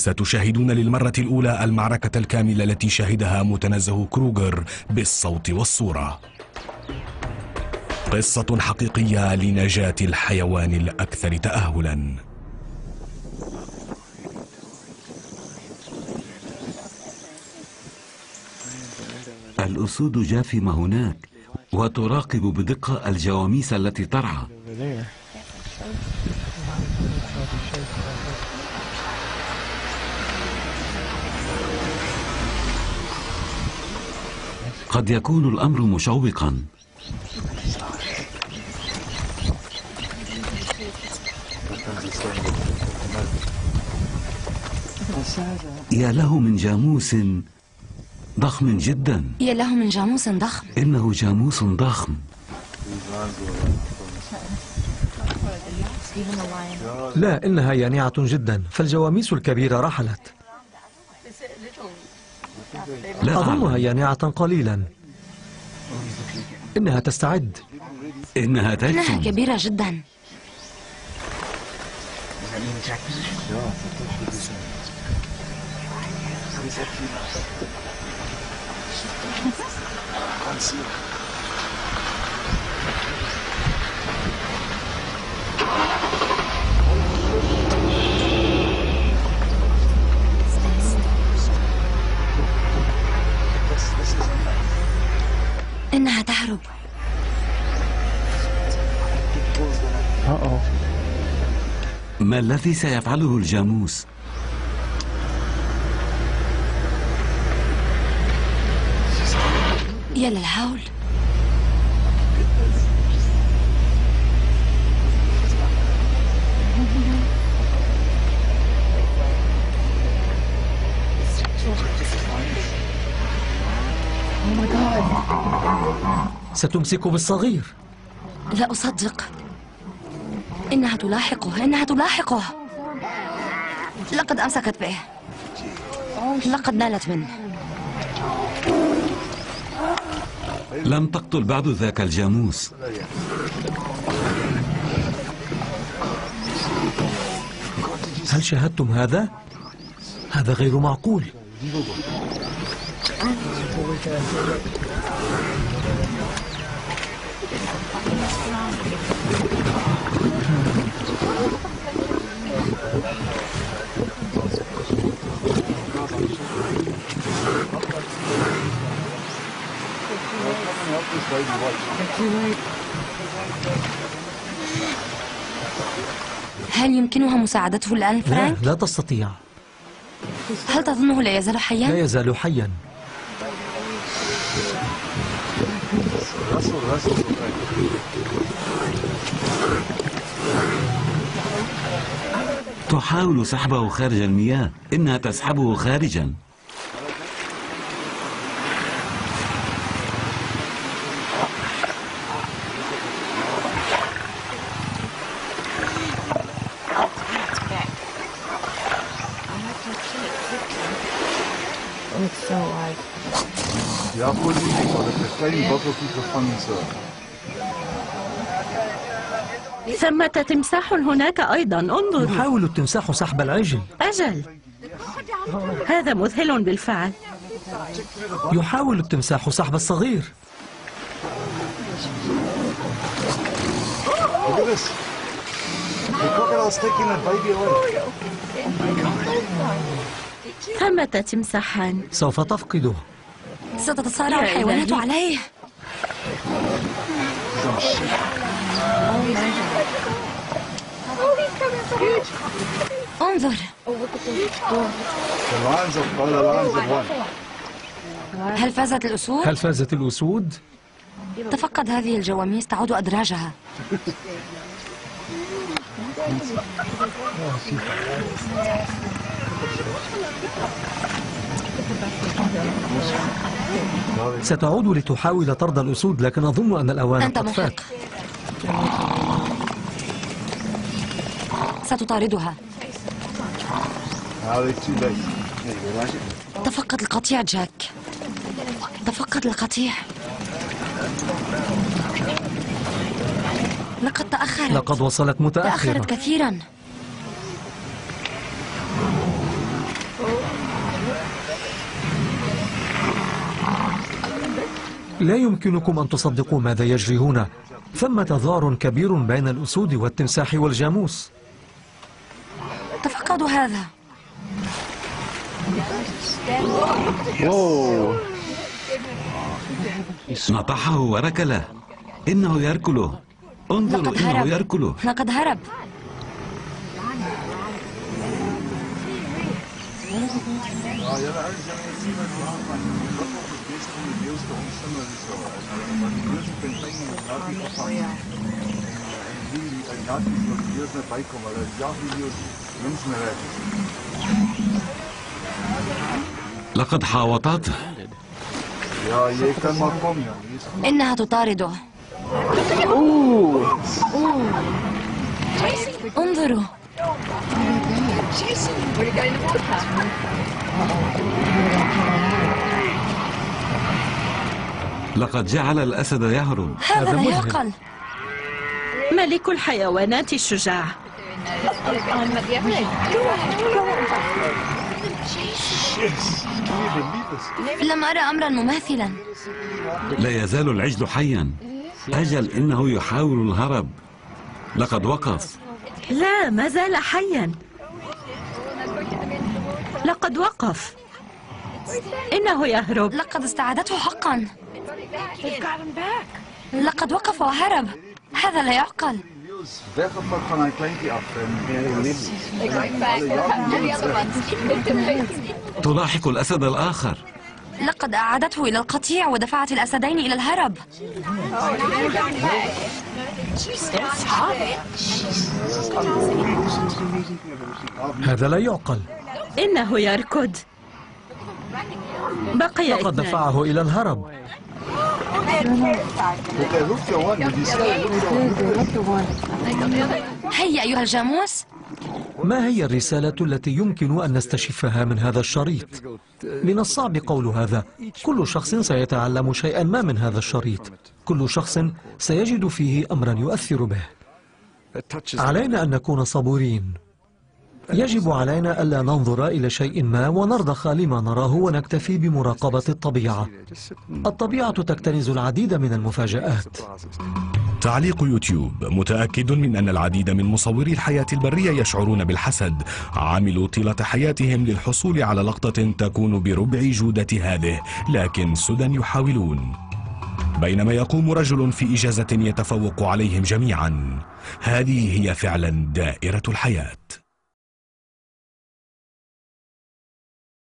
ستشاهدون للمرة الأولى المعركة الكاملة التي شهدها متنزه كروغر بالصوت والصورة. قصة حقيقية لنجاة الحيوان الأكثر تأهلاً. الأسود جاثمة هناك وتراقب بدقة الجواميس التي ترعى. قد يكون الأمر مشوقا. يا له من جاموس ضخم جدا. يا له من جاموس ضخم. إنه جاموس ضخم. لا، إنها يانعة جدا، فالجواميس الكبيرة رحلت. لا أظنها يانعة قليلا. إنها تستعد. إنها تجثم. كبيرة جدا. إنها تهرب. ما الذي سيفعله الجاموس؟ يا للهول. ستمسك بالصغير. لا أصدق. إنها تلاحقه، إنها تلاحقه. لقد أمسكت به. لقد نالت منه. لم تقتل بعد ذاك الجاموس. هل شاهدتم هذا؟ هذا غير معقول. هل يمكنها مساعدته الآن فرانك؟ لا تستطيع. هل تظنه لا يزال حيا؟ لا يزال حيا. تحاول سحبه خارج المياه. إنها تسحبه خارجا. ثمة تمساح هناك أيضا، انظر. يحاول التمساح سحب العجل. أجل، هذا مذهل بالفعل. يحاول التمساح سحب الصغير. ثمة تمساحان. سوف تفقده. ستتصارع الحيوانات عليه. انظر. هل فازت الأسود؟ هل فازت الأسود؟ تفقد هذه الجواميس تعود أدراجها. ستعود لتحاول طرد الأسود، لكن أظن أن الأوان أنت قد فات. ستطاردها. تفقد القطيع جاك. تفقد القطيع. لقد تأخرت. لقد وصلت متأخرة. تأخرت كثيرا. لا يمكنكم أن تصدقوا ماذا يجري هنا. ثمة ذعر كبير بين الأسود والتمساح والجاموس. تفقدوا هذا. نطحه وركله. إنه يركله. انظروا لقد إنه هرب. يركله. لقد هرب. لقد حاوطته. إنها تطارده. انظروا. لقد جعل الأسد يهرب. هذا لا مذهل. يعقل. ملك الحيوانات الشجاع. لم أرى أمرا مماثلا. لا يزال العجل حيا. أجل إنه يحاول الهرب. لقد وقف. لا، ما زال حيا. لقد وقف. إنه يهرب. لقد استعادته حقا. لقد وقف وهرب. هذا لا يعقل. تلاحق الأسد الآخر. لقد أعادته إلى القطيع ودفعت الأسدين إلى الهرب. هذا لا يعقل. إنه يركض. بقي لقد 2. دفعه إلى الهرب. هيا أيها الجاموس. ما هي الرسالة التي يمكن أن نستشفها من هذا الشريط؟ من الصعب قول هذا. كل شخص سيتعلم شيئا ما من هذا الشريط. كل شخص سيجد فيه أمرا يؤثر به. علينا أن نكون صبورين. يجب علينا ألا ننظر إلى شيء ما ونرضخ لما نراه ونكتفي بمراقبة الطبيعة. الطبيعة تكتنز العديد من المفاجآت. تعليق يوتيوب: متأكد من أن العديد من مصوري الحياة البرية يشعرون بالحسد. عملوا طيلة حياتهم للحصول على لقطة تكون بربع جودة هذه، لكن سدى يحاولون. بينما يقوم رجل في إجازة يتفوق عليهم جميعا. هذه هي فعلا دائرة الحياة.